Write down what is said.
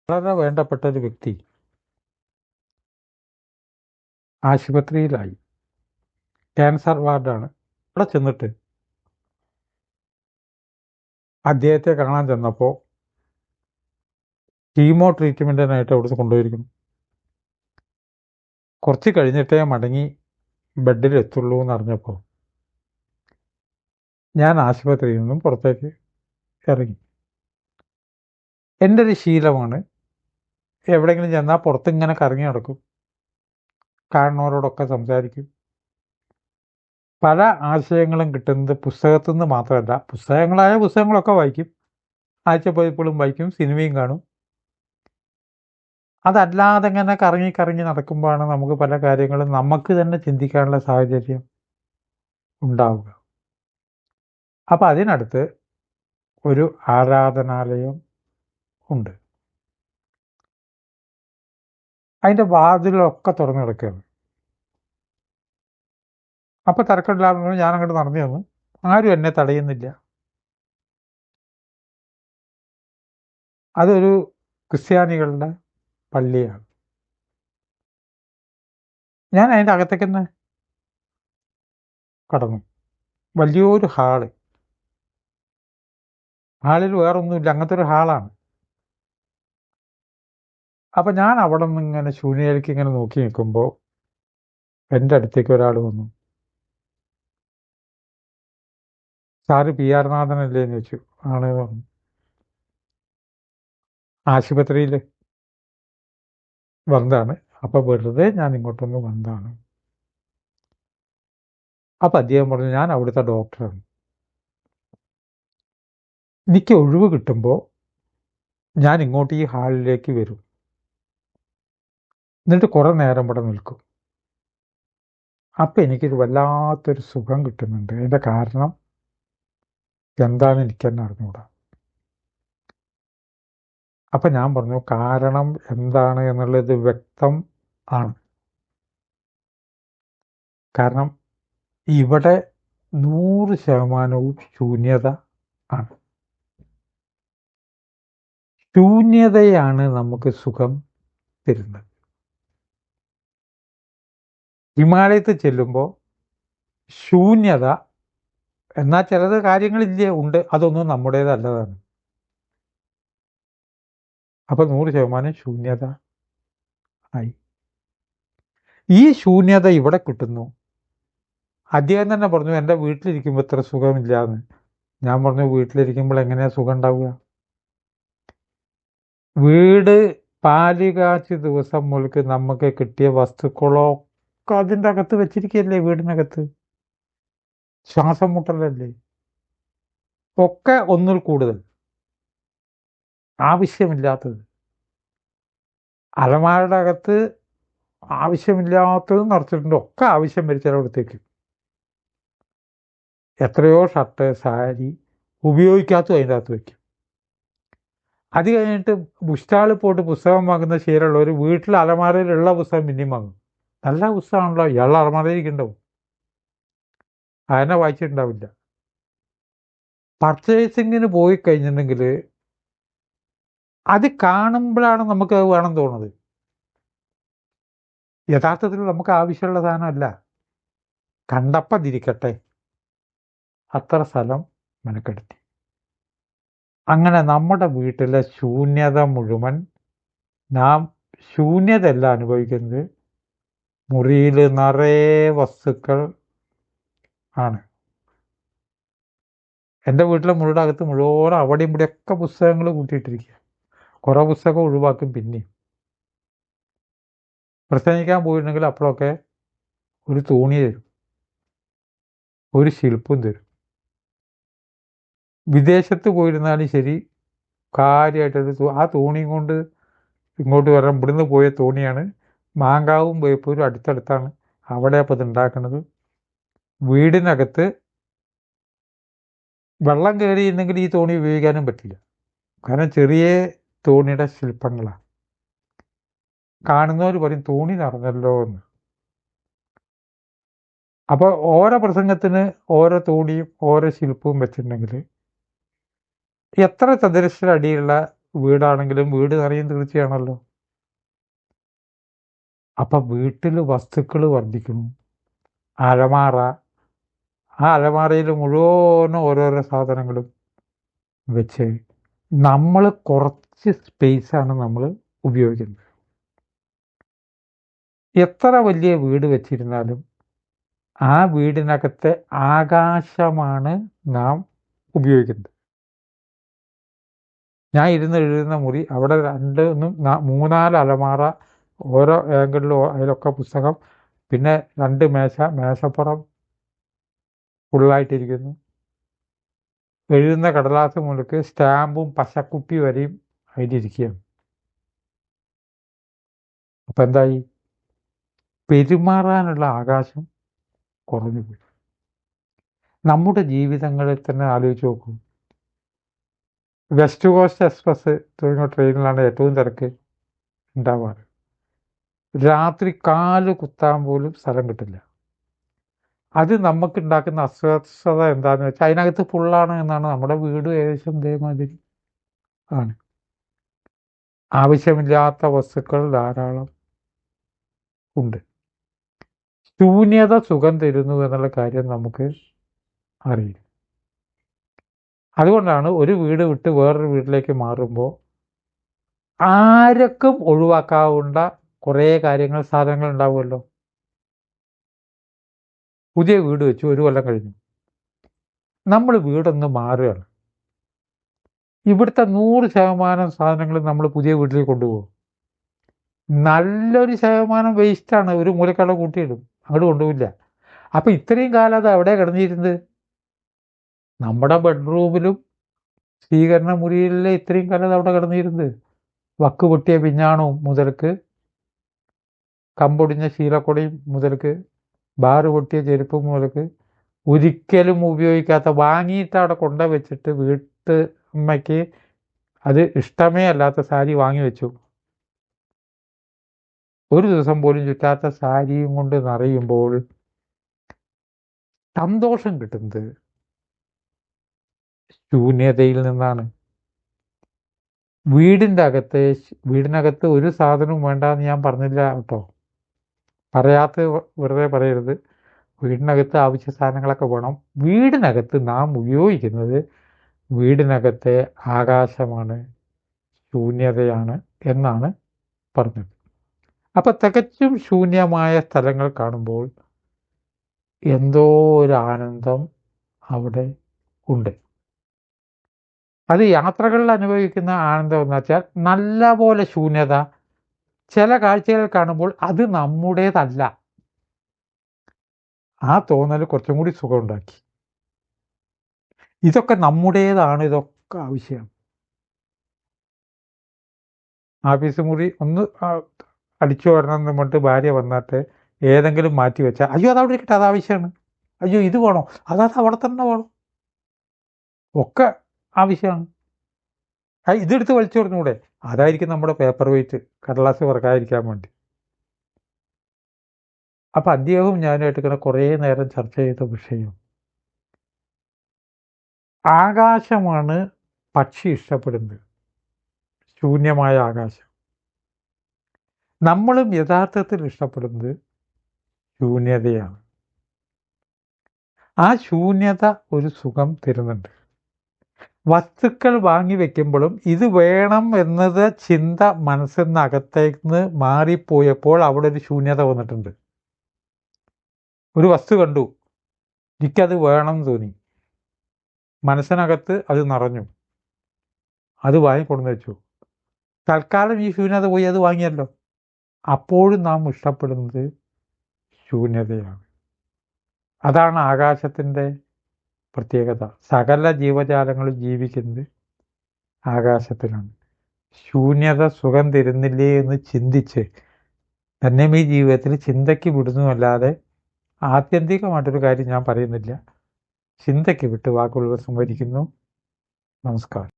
വളരെ വേണ്ടപ്പെട്ട ഒരു വ്യക്തി ആശുപത്രിയിലായി. ക്യാൻസർ വാർഡാണ്. അവിടെ ചെന്നിട്ട് അദ്ദേഹത്തെ കാണാൻ ചെന്നപ്പോൾ കീമോ ട്രീറ്റ്മെൻറ്റിനായിട്ട് അവിടുന്ന് കൊണ്ടുപോയിരിക്കുന്നു. കുറച്ച് കഴിഞ്ഞിട്ടേ മടങ്ങി ബെഡിലെത്തുള്ളൂ എന്നറിഞ്ഞപ്പോൾ ഞാൻ ആശുപത്രിയിൽ നിന്നും പുറത്തേക്ക് ഇറങ്ങി. എൻ്റെ ഒരു ശീലമാണ്, എവിടെയെങ്കിലും ചെന്നാൽ പുറത്തിങ്ങനെ കറങ്ങി നടക്കും, കാണുന്നവരോടൊക്കെ സംസാരിക്കും. പല ആശയങ്ങളും കിട്ടുന്നത് പുസ്തകത്തിൽ നിന്ന് മാത്രമല്ല, പുസ്തകങ്ങളൊക്കെ വായിക്കും, ആഴ്ചപ്പതിപ്പുകളും വായിക്കും, സിനിമയും കാണും. അതല്ലാതെ ഇങ്ങനെ കറങ്ങി കറങ്ങി നടക്കുമ്പോഴാണ് നമുക്ക് പല കാര്യങ്ങളും നമുക്ക് തന്നെ ചിന്തിക്കാനുള്ള സാഹചര്യം ഉണ്ടാവുക. അപ്പം അതിനടുത്ത് ഒരു ആരാധനാലയം ഉണ്ട്. അതിൻ്റെ വാതിലൊക്കെ തുറന്നു കിടക്കുകയാണ്. അപ്പം തിരക്കില്ലാതെ ഞാൻ അങ്ങോട്ട് നടന്നു വന്നു. ആരും എന്നെ തടയുന്നില്ല. അതൊരു ക്രിസ്ത്യാനികളുടെ പള്ളിയാണ്. ഞാൻ അതിൻ്റെ അകത്തേക്ക് തന്നെ കടന്നു. വലിയൊരു ഹാളിൽ വേറൊന്നുമില്ല, അങ്ങനത്തെ ഒരു ഹാളാണ്. അപ്പം ഞാൻ അവിടെ നിന്ന് ഇങ്ങനെ ശൂന്യയിലേക്ക് ഇങ്ങനെ നോക്കി നിൽക്കുമ്പോൾ എൻ്റെ അടുത്തേക്ക് ഒരാൾ വന്നു. സാറ് പി ആർ നാഥനല്ലേ എന്ന് ചോദിച്ചു. ആണ് പറഞ്ഞു. ആശുപത്രിയിൽ വന്നതാണ്. അപ്പം വെറുതെ ഞാൻ ഇങ്ങോട്ടൊന്ന് വന്നതാണ്. അപ്പം അദ്ദേഹം പറഞ്ഞു, ഞാൻ അവിടുത്തെ ഡോക്ടറാണ്. എനിക്ക് ഒഴിവ് കിട്ടുമ്പോൾ ഞാൻ ഇങ്ങോട്ട് ഈ ഹാളിലേക്ക് വരും, എന്നിട്ട് കുറേ നേരം ഇവിടെ നിൽക്കും. അപ്പം എനിക്കൊരു വല്ലാത്തൊരു സുഖം കിട്ടുന്നുണ്ട്. അതിൻ്റെ കാരണം എന്താണെന്ന് എനിക്ക് തന്നെ അറിഞ്ഞുകൂടാ. അപ്പം ഞാൻ പറഞ്ഞു, കാരണം എന്താണ് എന്നുള്ളത് വ്യക്തം ആണ്. കാരണം ഇവിടെ 100% ശൂന്യത ആണ്. ശൂന്യതയാണ് നമുക്ക് സുഖം തരുന്നത്. ഹിമാലയത്തിൽ ചെല്ലുമ്പോൾ ശൂന്യത, എന്നാൽ ചിലത് കാര്യങ്ങളില്ലേ ഉണ്ട്, അതൊന്നും നമ്മുടേതല്ലതാണ്. അപ്പം 100% ശൂന്യത ആയി. ഈ ശൂന്യത ഇവിടെ കിട്ടുന്നു. അദ്ദേഹം തന്നെ പറഞ്ഞു, എൻ്റെ വീട്ടിലിരിക്കുമ്പോൾ ഇത്ര സുഖമില്ലാന്ന്. ഞാൻ പറഞ്ഞു, വീട്ടിലിരിക്കുമ്പോൾ എങ്ങനെയാണ് സുഖം ഉണ്ടാവുക? വീട് പാല് കാച്ച് ദിവസം മുതൽക്ക് നമുക്ക് കിട്ടിയ വസ്തുക്കളൊക്കെ അതിൻ്റെ അകത്ത് വെച്ചിരിക്കുകയല്ലേ, വീടിനകത്ത്. ശ്വാസം മുട്ടലല്ലേ, ഒക്കെ ഒന്നിൽ കൂടുതൽ ആവശ്യമില്ലാത്തത്. അലമാരയുടെ അകത്ത് ആവശ്യമില്ലാത്തത് നിറച്ചിട്ടുണ്ട്, ഒക്കെ ആവശ്യം വരിച്ചിടത്തേക്ക്. എത്രയോ ഷർട്ട്, സാരി ഉപയോഗിക്കാത്തതും അതിൻ്റെ അകത്ത് വയ്ക്കും. അത് കഴിഞ്ഞിട്ട് ബുക്ക് സ്റ്റാളിൽ പോയിട്ട് പുസ്തകം വാങ്ങുന്ന ശീലമുള്ളവർ വീട്ടിൽ അലമാരയിലുള്ള പുസ്തകം പിന്നെയും വാങ്ങും. നല്ല പുസ്തകമാണല്ലോ, ഇയാളുടെ അലമാരയിലുണ്ടാവും, അതിനെ വായിച്ചിട്ടുണ്ടാവില്ല. പർച്ചേസിങ്ങിന് പോയി കഴിഞ്ഞിട്ടുണ്ടെങ്കിൽ അത് കാണുമ്പോഴാണ് നമുക്ക് അത് വേണം തോന്നുന്നത്. യഥാർത്ഥത്തിൽ നമുക്ക് ആവശ്യമുള്ള സാധനമല്ല. കണ്ടപ്പതിരിക്കട്ടെ, അത്ര സ്ഥലം മെനക്കെടുത്തി. അങ്ങനെ നമ്മുടെ വീട്ടിലെ ശൂന്യത മുഴുവൻ, നാം ശൂന്യതയല്ല അനുഭവിക്കുന്നത്, മുറിയിൽ നിറയെ വസ്തുക്കൾ ആണ്. എൻ്റെ വീട്ടിലെ മുറിയുടെ അകത്ത് മുഴുവൻ അവിടെയും ഇവിടെയൊക്കെ പുസ്തകങ്ങൾ കൂട്ടിയിട്ടിരിക്കുക. കുറേ പുസ്തകം ഒഴിവാക്കും. പിന്നെയും പ്രസംഗിക്കാൻ പോയിട്ടുണ്ടെങ്കിൽ അപ്പോഴൊക്കെ ഒരു തോണി തരും, ഒരു ശില്പം തരും. വിദേശത്ത് പോയിരുന്നാലും ശരി, കാര്യമായിട്ടൊരു ആ തോണിയും കൊണ്ട് ഇങ്ങോട്ട് വരാൻ, ഇവിടുന്ന് പോയ തോണിയാണ്. മാങ്കാവും ബേപ്പൂരും അടുത്തടുത്താണ്. അവിടെ അപ്പോൾ ഇത് ഉണ്ടാക്കുന്നത്. വീടിനകത്ത് വെള്ളം കയറിയിരുന്നെങ്കിൽ ഈ തോണി ഉപയോഗിക്കാനും പറ്റില്ല, കാരണം ചെറിയ തോണിയുടെ ശില്പങ്ങളാണ്. കാണുന്നവർ പറയും തോണി നിറഞ്ഞല്ലോ എന്ന്. അപ്പോൾ ഓരോ പ്രസംഗത്തിന് ഓരോ തോണിയും ഓരോ ശില്പവും വെച്ചിട്ടുണ്ടെങ്കിൽ എത്ര ചതുരശ്ര അടിയുള്ള വീടാണെങ്കിലും വീട് നിറയും തീർച്ചയാണല്ലോ. അപ്പം വീട്ടിൽ വസ്തുക്കൾ വർദ്ധിക്കുന്നു. അലമാറ, ആ അലമാറയിൽ മുഴുവനും ഓരോരോ സാധനങ്ങളും വെച്ച് നമ്മൾ കുറച്ച് സ്പേസാണ് നമ്മൾ ഉപയോഗിക്കുന്നത്. എത്ര വലിയ വീട് വെച്ചിരുന്നാലും ആ വീടിനകത്തെ ആകാശമാണ് നാം ഉപയോഗിക്കുന്നത്. ഞാൻ എഴുതുന്ന മുറി, അവിടെ 3-4 അലമാറ, ഓരോ ആംഗിളിലും അതിലൊക്കെ പുസ്തകം, പിന്നെ 2 മേശപ്പുറം ഫുള്ളായിട്ടിരിക്കുന്നു. എഴുതുന്ന കടലാസ് മുതൽക്ക് സ്റ്റാമ്പും പശക്കുപ്പി വരെയും അതിലിരിക്കുകയാണ്. അപ്പം എന്തായി? പെരുമാറാനുള്ള ആകാശം കുറഞ്ഞു പോയി. നമ്മുടെ ജീവിതങ്ങളിൽ തന്നെ ആലോചിച്ച് നോക്കൂ. വെസ്റ്റ് കോസ്റ്റ് എക്സ്പ്രസ് തുടങ്ങിയ ട്രെയിനിലാണ് ഏറ്റവും തിരക്ക് ഉണ്ടാവാറ്. രാത്രി കാല് കുത്താൻ പോലും സ്ഥലം കിട്ടില്ല. അത് നമുക്കുണ്ടാക്കുന്ന അസ്വസ്ഥത എന്താണെന്ന് വെച്ചാൽ അതിനകത്ത് ഫുള്ളാണ് എന്നാണ്. നമ്മുടെ വീട് ഏകദേശം ഇതേമാതിരി ആണ്. ആവശ്യമില്ലാത്ത വസ്തുക്കൾ ധാരാളം ഉണ്ട്. ശൂന്യത സുഖം തരുന്നു എന്നുള്ള കാര്യം നമുക്ക് അറിയില്ല. അതുകൊണ്ടാണ് ഒരു വീട് വിട്ട് വേറൊരു വീട്ടിലേക്ക് മാറുമ്പോൾ ആരൊക്കെ ഒഴിവാക്കാവുന്ന കുറേ കാര്യങ്ങൾ, സാധനങ്ങൾ ഉണ്ടാവുമല്ലോ. പുതിയ വീട് വെച്ചു, 1 കൊല്ലം കഴിഞ്ഞു, നമ്മൾ വീടൊന്ന് മാറുകയാണ്. ഇവിടുത്തെ 100% സാധനങ്ങൾ നമ്മൾ പുതിയ വീട്ടിലേക്ക് കൊണ്ടുപോകും. നല്ലൊരു ശതമാനം വേസ്റ്റാണ്, ഒരു മൂലക്കട കൂട്ടിയിടും, അങ്ങോട്ട് കൊണ്ടുപോയില്ല. അപ്പം ഇത്രയും കാലം അത് എവിടെ കിടന്നിരുന്നത്? നമ്മുടെ ബെഡ്റൂമിലും സ്വീകരണ മുറിയിലെ ഇത്രയും കാലം അത് അവിടെ കിടന്നിരുന്നത്. വക്ക് പൊട്ടിയ പിഞ്ഞാണവും മുതൽക്ക്, കമ്പൊടിഞ്ഞ ശീലക്കൊടിയും മുതൽക്ക്, ബാറ് പൊട്ടിയ ചെരുപ്പ് മുതൽക്ക്, ഒരിക്കലും ഉപയോഗിക്കാത്ത, വാങ്ങിയിട്ട് അവിടെ കൊണ്ടുവച്ചിട്ട് വീട്ടമ്മയ്ക്ക് അത് ഇഷ്ടമേ അല്ലാത്ത സാരി വാങ്ങി വെച്ചു. ഒരു ദിവസം പോലും ചുറ്റാത്ത സാരിയും കൊണ്ട് നിറയുമ്പോൾ സന്തോഷം കിട്ടുന്നത് ശൂന്യതയിൽ നിന്നാണ്. വീടിനകത്ത് ഒരു സാധനവും വേണ്ടെന്ന് ഞാൻ പറഞ്ഞില്ല കേട്ടോ. പറയാത്ത വെറുതെ പറയരുത്. വീടിനകത്ത് ആവശ്യ സാധനങ്ങളൊക്കെ വേണം. വീടിനകത്ത് നാം ഉപയോഗിക്കുന്നത് വീടിനകത്തെ ആകാശമാണ്, ശൂന്യതയാണ് എന്നാണ് പറഞ്ഞത്. അപ്പം തികച്ചും ശൂന്യമായ സ്ഥലങ്ങൾ കാണുമ്പോൾ എന്തോ ഒരു ആനന്ദം അവിടെ ഉണ്ട്. അത് യാത്രകളിൽ അനുഭവിക്കുന്ന ആനന്ദം എന്ന് വെച്ചാൽ നല്ല പോലെ ശൂന്യത. ചില കാഴ്ചകൾ കാണുമ്പോൾ അത് നമ്മുടേതല്ല, ആ തോന്നൽ കുറച്ചും കൂടി സുഖമുണ്ടാക്കി. ഇതൊക്കെ നമ്മുടേതാണ്, ഇതൊക്കെ ആവശ്യമാണ്. ആഫീസ് മുറി ഒന്ന് അടിച്ചു വരണം എന്ന് പറഞ്ഞിട്ട് ഭാര്യ വന്നിട്ട് ഏതെങ്കിലും മാറ്റി വെച്ചാൽ, അയ്യോ അതവിടെ ഇരിക്കട്ടെ, അത് ആവശ്യമാണ്, അയ്യോ ഇത് വേണോ, അതത് അവിടെ തന്നെ വേണം, ഒക്കെ ആവശ്യമാണ്. ഇതെടുത്ത് വലിച്ചു കൊടുത്തൂടെ? അതായിരിക്കും നമ്മുടെ പേപ്പർ വെയിറ്റ്, കടലാസ് പറക്കാതിരിക്കാൻ വേണ്ടി. അപ്പം അദ്ദേഹവും ഞാനുമായിട്ട് ഇങ്ങനെ കുറേ നേരം ചർച്ച ചെയ്ത വിഷയം ആകാശമാണ്. പക്ഷി ഇഷ്ടപ്പെടുന്നത് ശൂന്യമായ ആകാശം. നമ്മളും യഥാർത്ഥത്തിൽ ഇഷ്ടപ്പെടുന്നത് ശൂന്യതയാണ്. ആ ശൂന്യത ഒരു സുഖം തരുന്നുണ്ട്. വസ്തുക്കൾ വാങ്ങി വെക്കുമ്പോഴും ഇത് വേണം എന്നത് ചിന്ത മനസ്സിൽ നിന്ന് അകത്തേക്ക് മാറിപ്പോയപ്പോൾ അവിടെ ഒരു ശൂന്യത വന്നിട്ടുണ്ട്. ഒരു വസ്തു കണ്ടു, എനിക്കത് വേണം തോന്നി, മനസ്സിനകത്ത് അത് നിറഞ്ഞു, അത് വാങ്ങിക്കൊണ്ടു വെച്ചു. തൽക്കാലം ഈ ശൂന്യത പോയി, അത് വാങ്ങിയല്ലോ. അപ്പോഴും നാം ഇഷ്ടപ്പെടുന്നത് ശൂന്യതയാണ്. അതാണ് ആകാശത്തിൻ്റെ പ്രത്യേകത. സകല ജീവജാലങ്ങളും ജീവിക്കുന്നത് ആകാശത്തിലാണ്. ശൂന്യത സുഖം തരുന്നില്ലേ എന്ന് ചിന്തിച്ച് തന്നെ ഈ ജീവിതത്തിൽ ചിന്തയ്ക്ക് വിടുന്നുമല്ലാതെ ആത്യന്തികമായിട്ടൊരു കാര്യം ഞാൻ പറയുന്നില്ല. ചിന്തയ്ക്ക് വിട്ട് വാക്കുകൾ സംവദിക്കുന്നു. നമസ്കാരം.